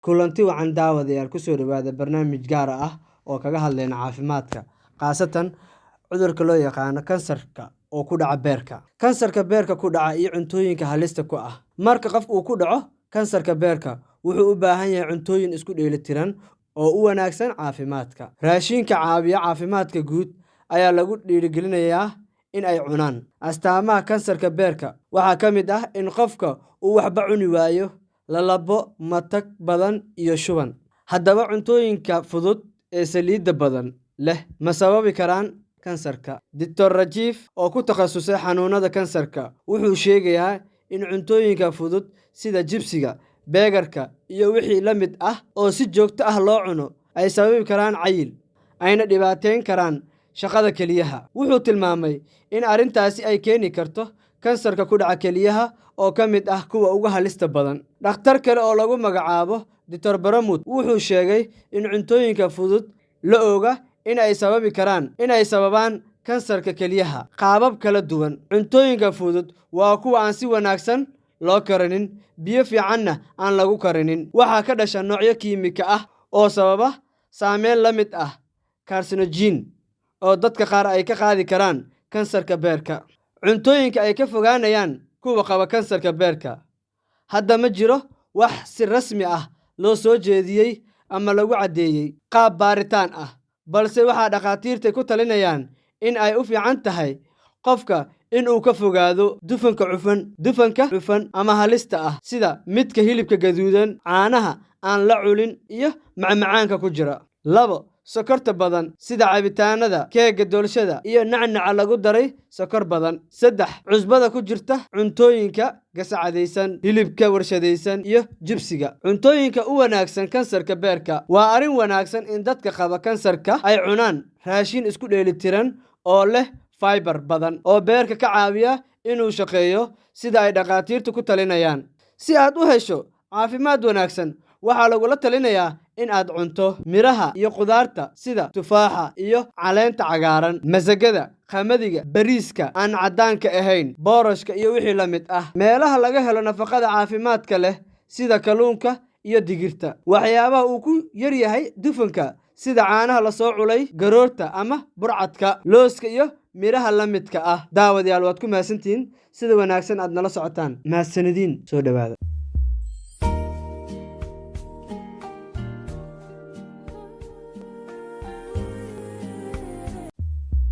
kulanti wacan daawadayaal ku soo dhawaada barnaamij gaar ah oo kaga hadlayna caafimaadka, khaasatan cudurka loo yaqaano kansarka oo ku dhaca beerka. Kansarka beerka ku dhaca iyo cuntooyinka halista ku ah. Marka qof uu ku dhaco kansarka beerka, wuxuu u baahan yahay cuntooyin isku dheelitiran oo u wanaagsan caafimaadka. Raashinka caawiya caafimaadka guud ayaa lagu dhiirigelinayaa in ay cunaan. Astaamaha kansarka beerka waxaa ka mid ah in qofka uu waxba cuni waayo, lalabo, matag badan iyo shuban. Haddaba cuntooyinka fudud ee saliidda badan leh ma sababi karaan kansarka? Dr. Rajiv oo ku takhasusay xanuunada kansarka wuxuu sheegayaa in cuntooyinka fudud sida jibsiga, beegarka iyo wixii la mid ah oo si joogto ah loo cuno ay sababi karaan cayil, ayna dhibaateyn karaan shaqada kelyaha. Wuxuu tilmaamay in arrintaasi ay keeni karto kansarka ku dhaca kelyaha oo ka mid ah kuwa ugu halista badan. Dhakhtar kale oo lagu magacaabo Dr. Baramud wuxuu sheegay in cuntooyinka fudud la ogaa in ay sababaan kansarka kelyaha qaabab kala duwan. Cuntooyinka fudud waa kuwa aan si wanaagsan loo karinin, biyo fiicanna aan lagu karinin. Waxaa ka dhasha noocyo kiimiko ah oo sababa saameyn la mid ah carcinogen oo dadka qaar ay ka qaadi karaan kansarka beerka. Cuntooyinka ay ka fogaanayaan kuwa qaba kansarka beerka. Hadda ma jiro wax si rasmi ah loo soo jeediyey ama lagu caddeeyey qaab baaritaan ah, balse waxaa dhakhaatiirta ku talinayaan in ay u fiican tahay qofka in uu ka fogaado dufanka cufan ama halista ah sida midka hilibka gaduudan, caanaha aan la culin iyo macmacaanka ku jira. 2. Sokorta badan sida cabitaanada, keega doolshada iyo nacnaca lagu daray sokor badan. 3. Cusbada ku jirta cuntooyinka gasacadaysan, hilibka warshadaysan iyo jibsiga. Cuntooyinka u wanaagsan kansarka beerka. Waa arrin wanaagsan in dadka qaba kansarka ay cunaan raashin isku dheelitiran oo leh fiber badan oo beerka ka caawiya inuu shaqeeyo sida ay dhakhaatiirtu ku talinayaan. Si aad u hesho caafimaad wanaagsan, waxaa lagula talinayaa in aad cunto miraha iyo khudaarta sida tufaaxa iyo caleenta cagaaran, masagada, qamadiga, bariiska aan caddaanka ahayn, boorashka iyo wixii la mid ah. Meelaha laga helo nafaqada caafimaadka leh sida kalluunka iyo digirta. Waxyaabaha uu ku yar yahay dufanka sida caanaha la soo culay, garoorta ama burcadka, looska iyo miraha la midka ah. Daawadayaal waad ku mahadsantihiin sida wanaagsan aad nala socotaan. Mahadsanidin. Soo dhawaada.